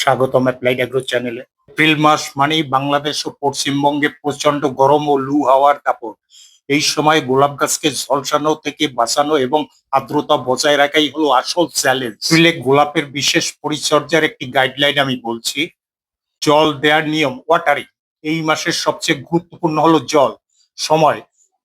স্বাগতম applied agro চ্যানেলে। April মাস মানেই বাংলাদেশ ও পশ্চিমবঙ্গে প্রচন্ড গরম ও লু হাওয়ার দাপট। এই সময় গোলাপ গাছকে ঝলসানো থেকে বাঁচানো এবং আর্দ্রতা বজায় রাখাই হলো আসল চ্যালেঞ্জ। এপ্রিলে গোলাপের বিশেষ পরিচর্যার একটি গাইডলাইন আমি বলছি। জল দেওয়ার নিয়ম, ওয়াটারিং। এই মাসের সবচেয়ে গুরুত্বপূর্ণ হলো জল। সময়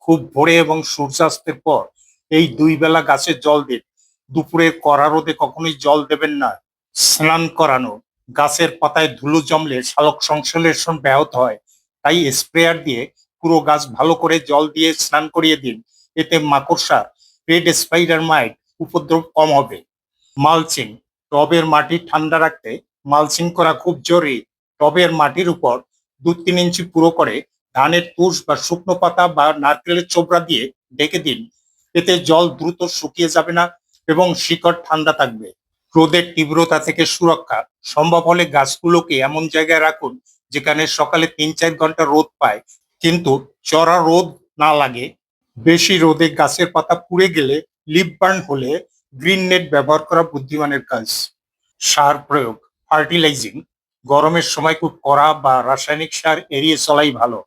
খুব ভোরে এবং সূর্যাস্তের পর এই দুই বেলা গাছে জল দিন। দুপুরের কড়া রোদে কখনোই জল দেবেন না। স্নান করানো, গাছের পাতায় ধুলো জমলে সালোক সংশ্লেষণ ব্যাহত হয়, তাই স্প্রেয়ার দিয়ে পুরো গাছ ভালো করে জল দিয়ে স্নান করিয়ে দিন। এতে মাকড়সা, রেড স্পাইডার মাইট উপদ্রব কম হবে। মালচিং, টবের মাটি ঠান্ডা রাখতে মালচিং করা খুব জরুরি। টবের মাটির উপর 2-3 ইঞ্চি পুরো করে ধানের তুষ বা শুকনো পাতা বা নারকেলের চোবড়া দিয়ে ঢেকে দিন। এতে জল দ্রুত শুকিয়ে যাবে না এবং শিকড় ঠান্ডা থাকবে। রোদের তীব্রতা থেকে সুরক্ষা, সম্ভব হলে গাছগুলোকে এমন জায়গায় রাখুন যেখানে সকালে 3-4 ঘন্টা রোদ পায় কিন্তু চড়া রোদ না লাগে। বেশি রোদে গাছের পাতা পুড়ে গেলে, লিফ বার্ন হলে গ্রিন নেট ব্যবহার করা বুদ্ধিমানের কাজ। সার প্রয়োগ, ফার্টিলাইজিং। গরমের সময় খুব কড়া বা রাসায়নিক সার এড়িয়ে চলাই ভালো।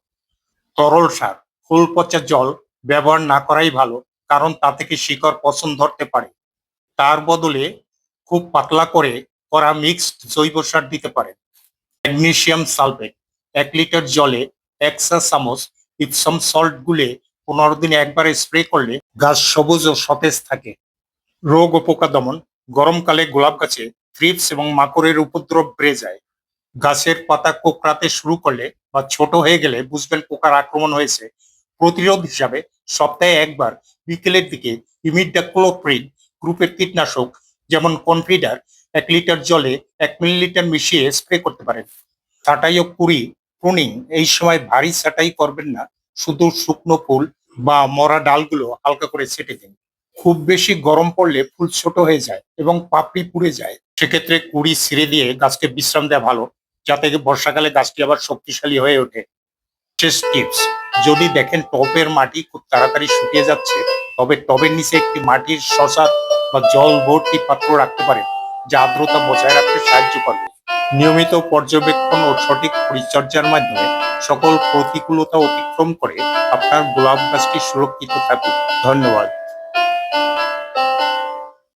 তরল সার, ফুল পচা জল ব্যবহার না করাই ভালো, কারণ তা থেকে শিকড় পচন ধরতে পারে। তার বদলে খুব পাতলা করে করা মিক্সড জৈব সার দিতে পারেন। ম্যাগনেসিয়াম সালফেট 1 লিটার জলে 1 চা চামচ ইপসম সল্ট গুলে 15 দিনে একবারে স্প্রে করলে গাছ সবুজ ও সতেজ থাকে। রোগ ও পোকা দমন, গরমকালে গোলাপ গাছে থ্রিপস এবং মাকড়ের উপদ্রব বেড়ে যায়। গাছের পাতা কোঁকড়াতে শুরু করলে বা ছোট হয়ে গেলে বুঝবেন পোকার আক্রমণ হয়েছে। প্রতিরোধ হিসাবে সপ্তাহে একবার বিকেলের দিকে ইমিডাক্লোপ্রিড গ্রুপের কীটনাশক যেমন কনফিডার 1 লিটার জলে 1 মিলিলিটার মিশিয়ে স্প্রে করতে পারেন। ছাঁটাই ও প্রুনিং, এই সময় ভারী ছাঁটাই করবেন না, শুধু শুকনো ফুল বা মরা ডালগুলো হালকা করে ছেটে দিন। খুব বেশি গরম পড়লে ফুল ছোট হয়ে যায় এবং পাপড়ি পুড়ে যায়, সেক্ষেত্রে কুড়ি ছিঁড়ে দিয়ে গাছকে বিশ্রাম দেওয়া ভালো, যাতে বর্ষাকালে গাছটি আবার শক্তিশালী হয়ে ওঠে। শেষ টিপস, যদি দেখেন টবের মাটি খুব তাড়াতাড়ি শুকিয়ে যাচ্ছে, তবে টবের নিচে একটি মাটির শসা বা জল ভর্তি পাত্র রাখতে পারেন, যা আর্দ্রতা বজায় রাখতে সাহায্য করবে। নিয়মিত পর্যবেক্ষণ ও সঠিক পরিচর্যার মাধ্যমে সকল প্রতিকূলতা অতিক্রম করে আপনার গোলাপ গাছটি সুরক্ষিত থাকুক। ধন্যবাদ।